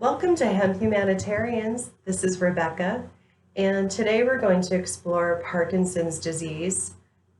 Welcome to Hemp Humanitarians. This is Rebecca, and today we're going to explore Parkinson's disease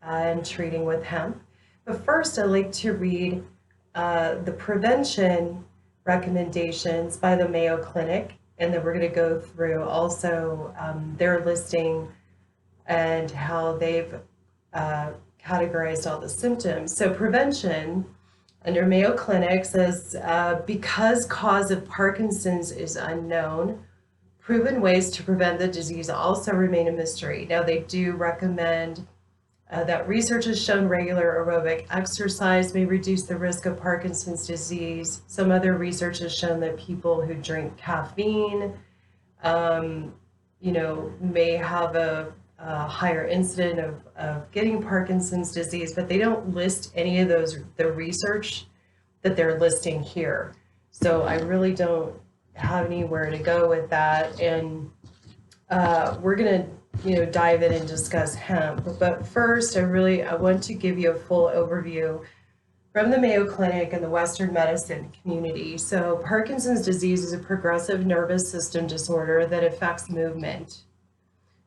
and treating with hemp. But first, I'd like to read the prevention recommendations by the Mayo Clinic, and then we're going to go through also their listing and how they've categorized all the symptoms. So prevention under Mayo Clinic says, because cause of Parkinson's is unknown, proven ways to prevent the disease also remain a mystery. Now, they do recommend that research has shown regular aerobic exercise may reduce the risk of Parkinson's disease. Some other research has shown that people who drink caffeine, may have a higher incident of getting Parkinson's disease, but they don't list any of the research that they're listing here. So I really don't have anywhere to go with that. And we're going to, dive in and discuss hemp. But first, I want to give you a full overview from the Mayo Clinic and the Western medicine community. So Parkinson's disease is a progressive nervous system disorder that affects movement.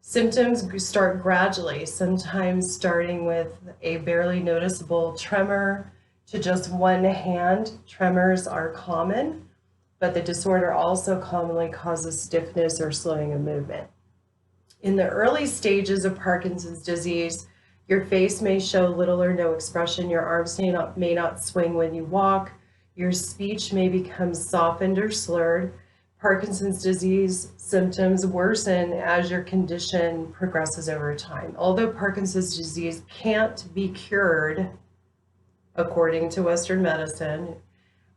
Symptoms start gradually, sometimes starting with a barely noticeable tremor to just one hand. Tremors are common, but the disorder also commonly causes stiffness or slowing of movement. In the early stages of Parkinson's disease, your face may show little or no expression, your arms may not swing when you walk, your speech may become softened or slurred. Parkinson's disease symptoms worsen as your condition progresses over time. Although Parkinson's disease can't be cured, according to Western medicine,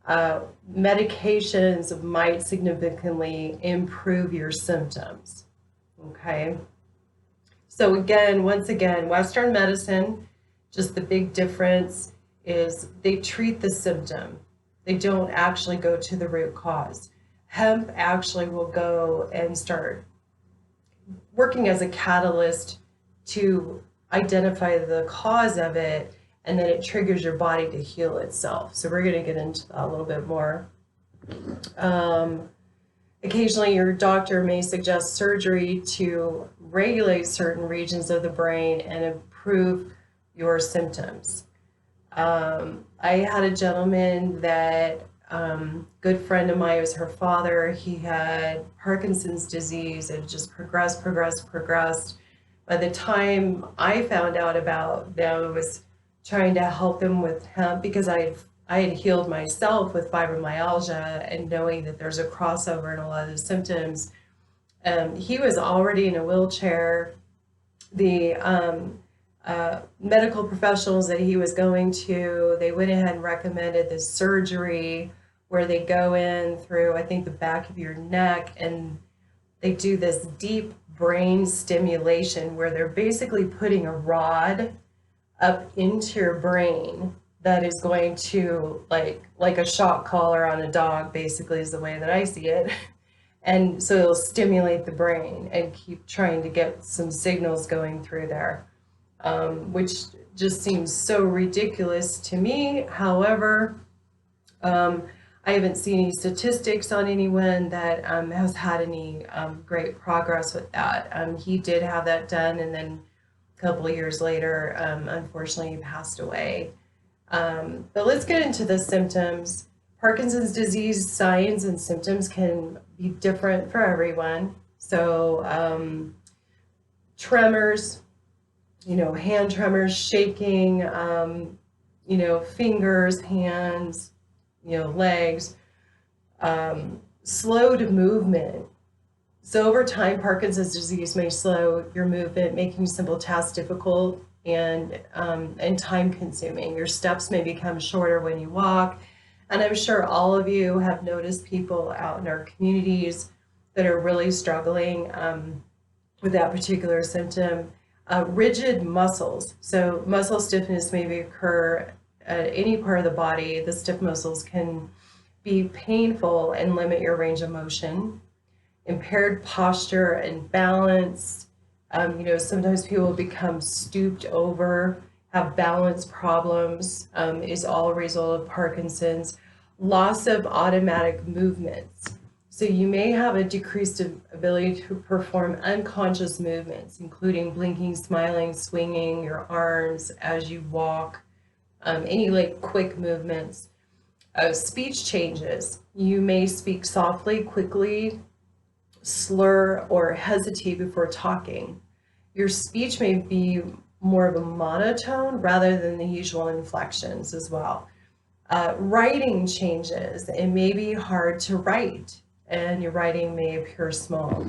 medications might significantly improve your symptoms. Okay. So once again, Western medicine, just the big difference is they treat the symptom. They don't actually go to the root cause. Hemp actually will go and start working as a catalyst to identify the cause of it, and then it triggers your body to heal itself. So we're going to get into that a little bit more. Occasionally, your doctor may suggest surgery to regulate certain regions of the brain and improve your symptoms. I had a gentleman that good friend of mine, was her father. He had Parkinson's disease. It just progressed. By the time I found out about them, I was trying to help him with hemp because I had healed myself with fibromyalgia, and knowing that there's a crossover in a lot of the symptoms. He was already in a wheelchair. The medical professionals that he was going to, they went ahead and recommended this surgery where they go in through, I think, the back of your neck, and they do this deep brain stimulation where they're basically putting a rod up into your brain that is going to, like a shock collar on a dog, basically, is the way that I see it. And so it'll stimulate the brain and keep trying to get some signals going through there, which just seems so ridiculous to me. However, I haven't seen any statistics on anyone that has had any great progress with that. He did have that done, and then a couple of years later, unfortunately, he passed away. But let's get into the symptoms. Parkinson's disease signs and symptoms can be different for everyone. So tremors, hand tremors, shaking, fingers, hands, legs, slowed movement. So over time, Parkinson's disease may slow your movement, making simple tasks difficult and time consuming. Your steps may become shorter when you walk. And I'm sure all of you have noticed people out in our communities that are really struggling with that particular symptom. Rigid muscles. So muscle stiffness may occur at any part of the body. The stiff muscles can be painful and limit your range of motion. Impaired posture and balance. Sometimes people become stooped over, have balance problems, is all a result of Parkinson's. Loss of automatic movements. So you may have a decreased ability to perform unconscious movements, including blinking, smiling, swinging your arms as you walk, any like quick movements. Speech changes. You may speak softly, quickly, slur, or hesitate before talking. Your speech may be more of a monotone rather than the usual inflections as well. Writing changes. It may be hard to write, and your writing may appear small.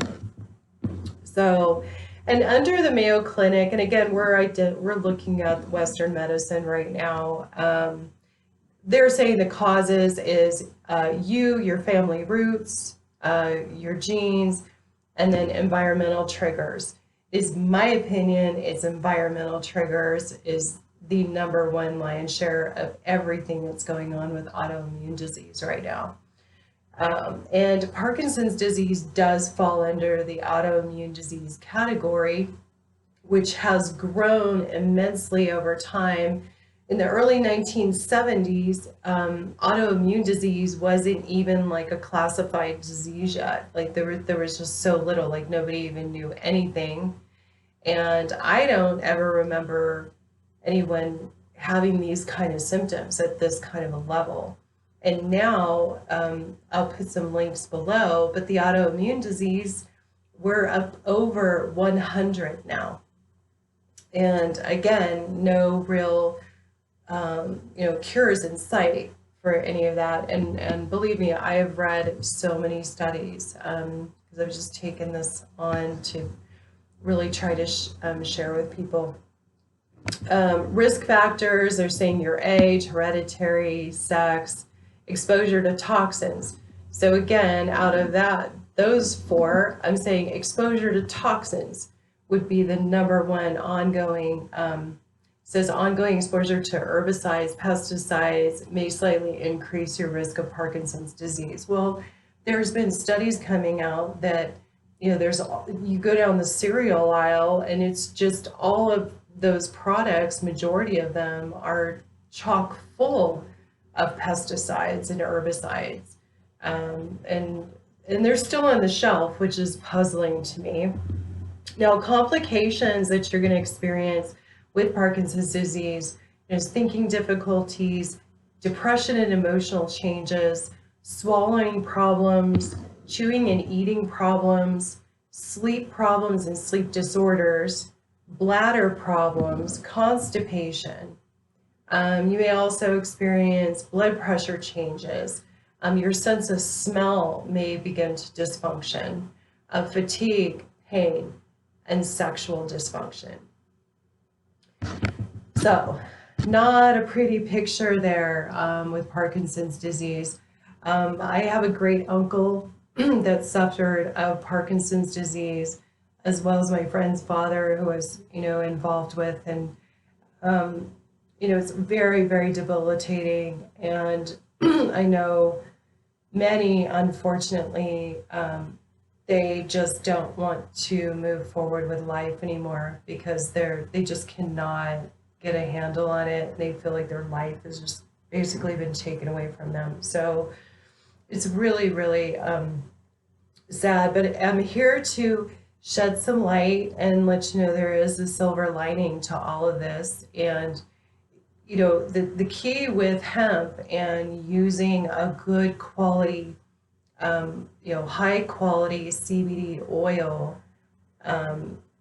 So, and under the Mayo Clinic, and again, we're looking at Western medicine right now. They're saying the causes is your family roots, your genes, and then environmental triggers. Is my opinion, it's environmental triggers is the number one lion's share of everything that's going on with autoimmune disease right now. And Parkinson's disease does fall under the autoimmune disease category, which has grown immensely over time. In the early 1970s, autoimmune disease wasn't even like a classified disease yet. Like there was just so little, like nobody even knew anything. And I don't ever remember anyone having these kind of symptoms at this kind of a level. And now, I'll put some links below, but the autoimmune disease, we're up over 100 now. And again, no real cures in sight for any of that. And believe me, I have read so many studies because I've just taken this on to really try to share with people. Risk factors, they're saying your age, hereditary, sex, exposure to toxins. So again, out of those four, I'm saying exposure to toxins would be the number one ongoing. Says ongoing exposure to herbicides, pesticides may slightly increase your risk of Parkinson's disease. Well, there's been studies coming out that, you go down the cereal aisle and it's just all of those products, majority of them are chock full of pesticides and herbicides. And they're still on the shelf, which is puzzling to me. Now, complications that you're going to experience with Parkinson's disease is thinking difficulties, depression and emotional changes, swallowing problems, chewing and eating problems, sleep problems and sleep disorders, bladder problems, constipation. You may also experience blood pressure changes. Your sense of smell may begin to dysfunction, fatigue, pain, and sexual dysfunction. So, not a pretty picture there with Parkinson's disease. I have a great uncle that suffered of Parkinson's disease, as well as my friend's father, who was, involved with, and it's very, very debilitating. And I know many, unfortunately, they just don't want to move forward with life anymore because they just cannot get a handle on it. They feel like their life has just basically been taken away from them. So it's really, really sad, but I'm here to shed some light and let you know there is a silver lining to all of this. And the key with hemp and using a good quality, high quality CBD oil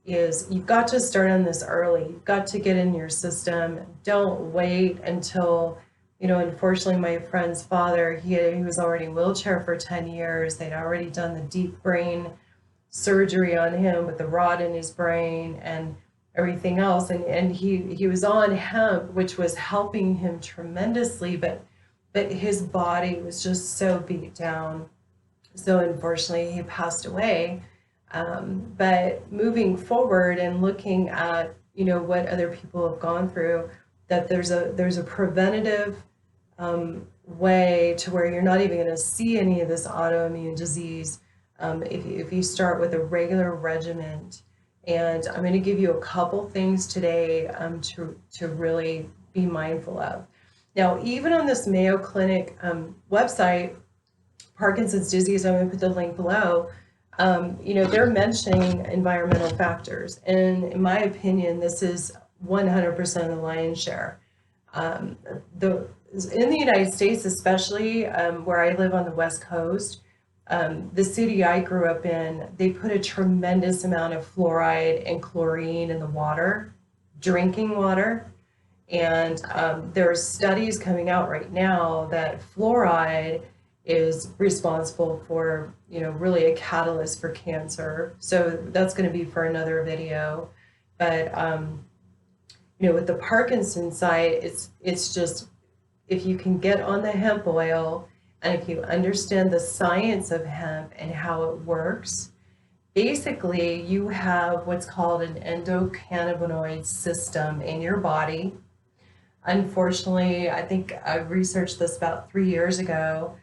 is you've got to start on this early. You've got to get in your system. Don't wait until, unfortunately my friend's father, he was already in a wheelchair for 10 years. They'd already done the deep brain surgery on him with the rod in his brain and everything else. And he was on hemp, which was helping him tremendously, but his body was just so beat down. So unfortunately he passed away. But moving forward and looking at, what other people have gone through, that there's a preventative way to where you're not even going to see any of this autoimmune disease if you start with a regular regimen. And I'm going to give you a couple things today to really be mindful of. Now, even on this Mayo Clinic website, Parkinson's disease, I'm going to put the link below. You know, they're mentioning environmental factors, and in my opinion, this is 100% of the lion's share. In the United States, especially where I live on the West Coast, the city I grew up in, they put a tremendous amount of fluoride and chlorine in the water, drinking water. And there's studies coming out right now that fluoride is responsible for, you know, really a catalyst for cancer. So that's going to be for another video. But, you know, with the Parkinson's side, it's just, if you can get on the hemp oil and if you understand the science of hemp and how it works, basically you have what's called an endocannabinoid system in your body. Unfortunately, I think I researched this about 3 years ago.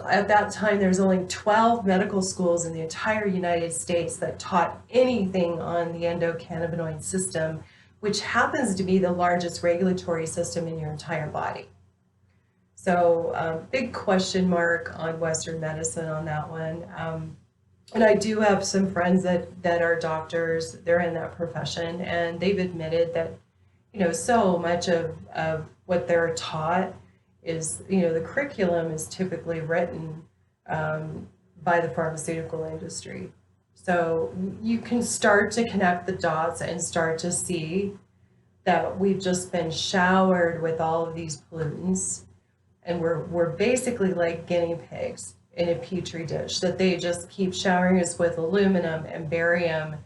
At that time, there's only 12 medical schools in the entire United States that taught anything on the endocannabinoid system, which happens to be the largest regulatory system in your entire body. So big question mark on Western medicine on that one. And I do have some friends that are doctors, they're in that profession, and they've admitted that, you know, so much of what they're taught is, you know, the curriculum is typically written by the pharmaceutical industry. So you can start to connect the dots and start to see that we've just been showered with all of these pollutants, and we're basically like guinea pigs in a petri dish, that they just keep showering us with aluminum and barium,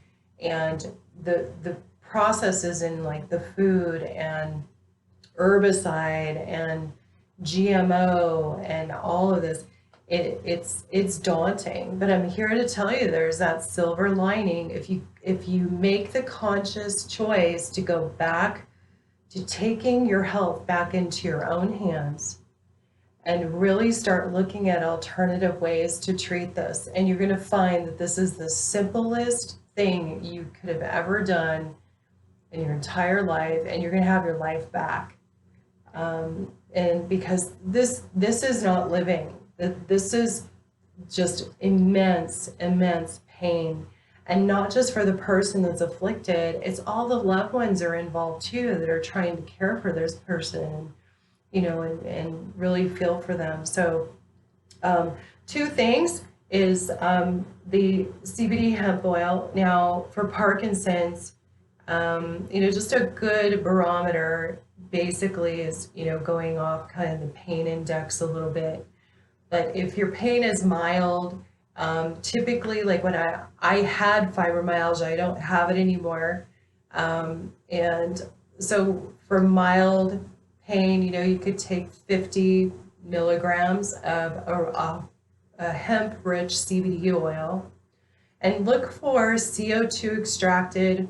and the processes in like the food and herbicide and GMO and all of this, it's daunting. But I'm here to tell you there's that silver lining. If you make the conscious choice to go back to taking your health back into your own hands and really start looking at alternative ways to treat this, and you're going to find that this is the simplest thing you could have ever done in your entire life, and you're going to have your life back. And because this is not living, this is just immense pain, and not just for the person that's afflicted, it's all the loved ones are involved too that are trying to care for this person, you know, and really feel for them. So two things is the CBD hemp oil. Now for Parkinson's, you know, just a good barometer basically is, you know, going off kind of the pain index a little bit. But if your pain is mild, typically, like when I had fibromyalgia, I don't have it anymore. And so for mild pain, you know, you could take 50 milligrams of a hemp-rich CBD oil, and look for CO2 extracted.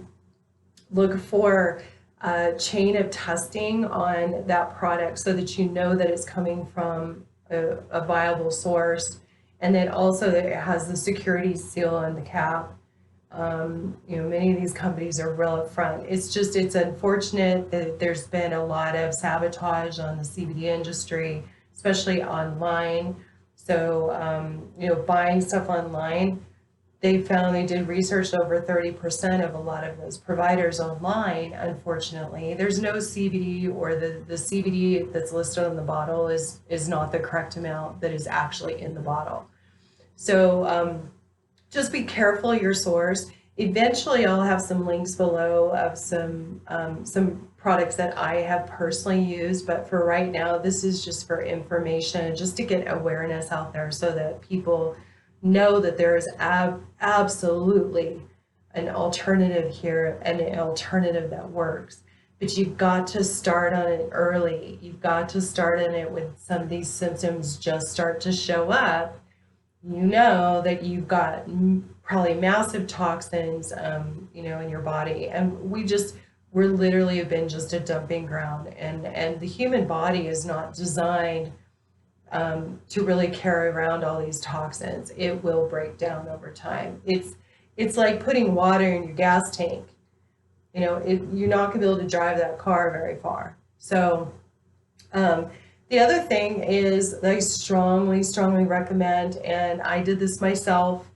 Look for a chain of testing on that product so that you know that it's coming from a viable source, and then also that it has the security seal on the cap. You know, many of these companies are real upfront. It's unfortunate that there's been a lot of sabotage on the CBD industry, especially online. So, you know, buying stuff online, they found, they did research, over 30% of a lot of those providers online, unfortunately, there's no CBD, or the CBD that's listed on the bottle is not the correct amount that is actually in the bottle. So just be careful your source. Eventually I'll have some links below of some products that I have personally used, but for right now, this is just for information, just to get awareness out there so that people know that there is absolutely an alternative here, and an alternative that works. But you've got to start on it early. You've got to start on it when some of these symptoms just start to show up. You know that you've got probably massive toxins, you know, in your body, and we're literally have been just a dumping ground, and the human body is not designed to really carry around all these toxins. It will break down over time. It's like putting water in your gas tank. You know, you're not gonna be able to drive that car very far. So The other thing is that I strongly, strongly recommend, and I did this myself,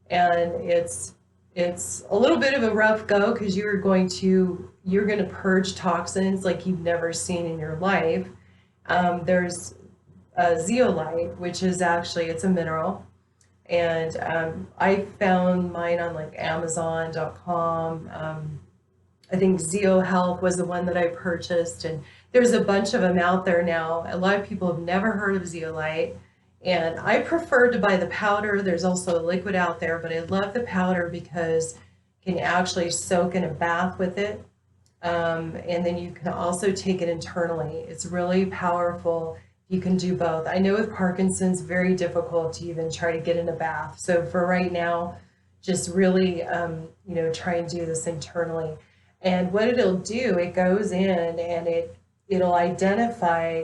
and it's a little bit of a rough go because you're going to purge toxins like you've never seen in your life. There's zeolite, which is actually, it's a mineral, and I found mine on like Amazon.com. I think ZeoHealth was the one that I purchased, and there's a bunch of them out there now. A lot of people have never heard of zeolite, and I prefer to buy the powder. There's also a liquid out there, but I love the powder because you can actually soak in a bath with it. And then you can also take it internally. It's really powerful. You can do both. I know with Parkinson's, very difficult to even try to get in a bath. So for right now, just really, try and do this internally. And what it'll do, it goes in and it'll identify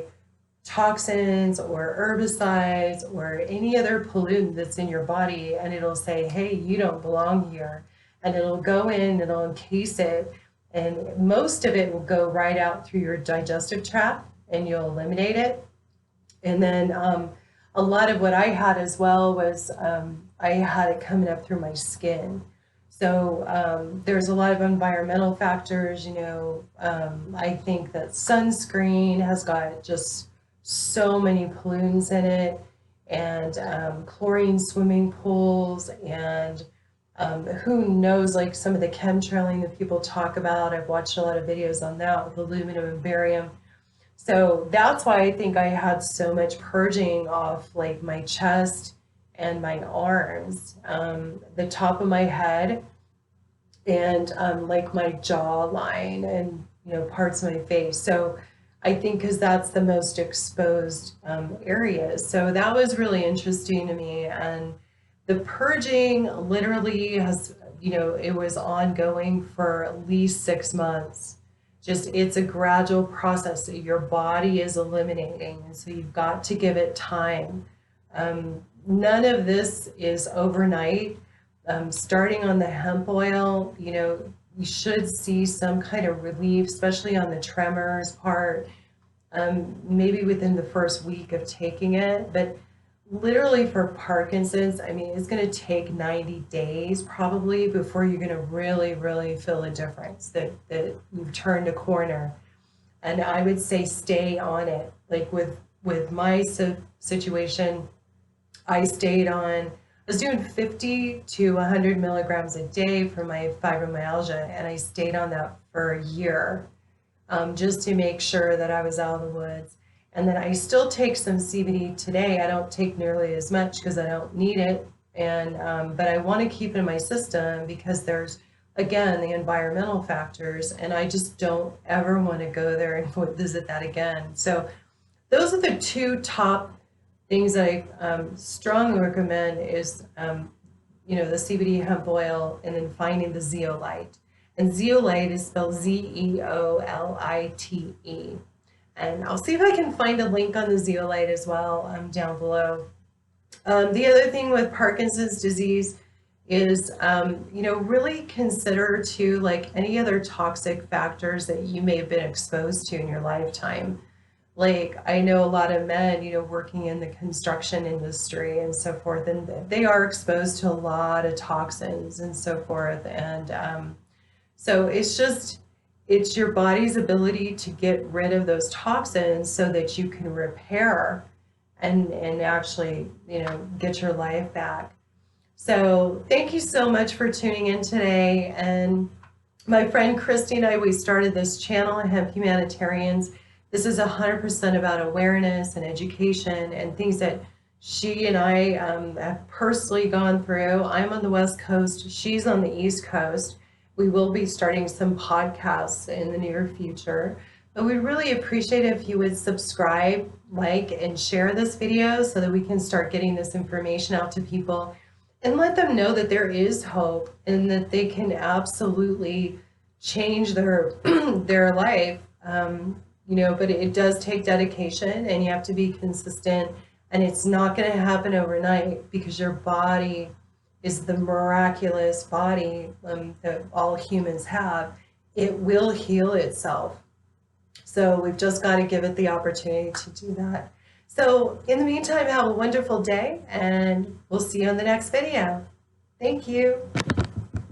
toxins or herbicides or any other pollutant that's in your body, and it'll say, hey, you don't belong here. And it'll go in, it'll encase it, and most of it will go right out through your digestive tract and you'll eliminate it. And then a lot of what I had as well was I had it coming up through my skin. So there's a lot of environmental factors, I think that sunscreen has got just so many pollutants in it, and chlorine swimming pools, and who knows, like some of the chemtrailing that people talk about. I've watched a lot of videos on that with aluminum and barium. So that's why I think I had so much purging off like my chest and my arms, the top of my head, and like my jawline, and parts of my face. So I think because that's the most exposed areas. So that was really interesting to me. And the purging literally has, it was ongoing for at least 6 months. Just, it's a gradual process that your body is eliminating. And so you've got to give it time. None of this is overnight. Starting on the hemp oil, you should see some kind of relief, especially on the tremors part, maybe within the first week of taking it. But literally for Parkinson's, I mean, it's going to take 90 days probably before you're going to really, really feel a difference, that you've turned a corner. And I would say stay on it. Like with my situation, I stayed on, I was doing 50 to 100 milligrams a day for my fibromyalgia, and I stayed on that for a year, just to make sure that I was out of the woods. And then I still take some CBD today. I don't take nearly as much because I don't need it, and but I want to keep it in my system because there's, again, the environmental factors, and I just don't ever want to go there and visit that again. So those are the two top things that I strongly recommend is, the CBD hemp oil, and then finding the zeolite. And zeolite is spelled Zeolite. And I'll see if I can find a link on the zeolite as well down below. The other thing with Parkinson's disease is, really consider too, like any other toxic factors that you may have been exposed to in your lifetime. Like I know a lot of men, working in the construction industry and so forth, and they are exposed to a lot of toxins and so forth. And so it's your body's ability to get rid of those toxins so that you can repair and actually, get your life back. So thank you so much for tuning in today. And my friend Christy and I, we started this channel, Hemp Humanitarians. This is 100% about awareness and education and things that she and I have personally gone through. I'm on the West Coast, she's on the East Coast. We will be starting some podcasts in the near future, but we'd really appreciate it if you would subscribe, like, and share this video so that we can start getting this information out to people and let them know that there is hope and that they can absolutely change their their life. But it does take dedication, and you have to be consistent, and it's not going to happen overnight because your body is the miraculous body that all humans have. It will heal itself. So we've just got to give it the opportunity to do that. So in the meantime, have a wonderful day, and we'll see you on the next video. Thank you.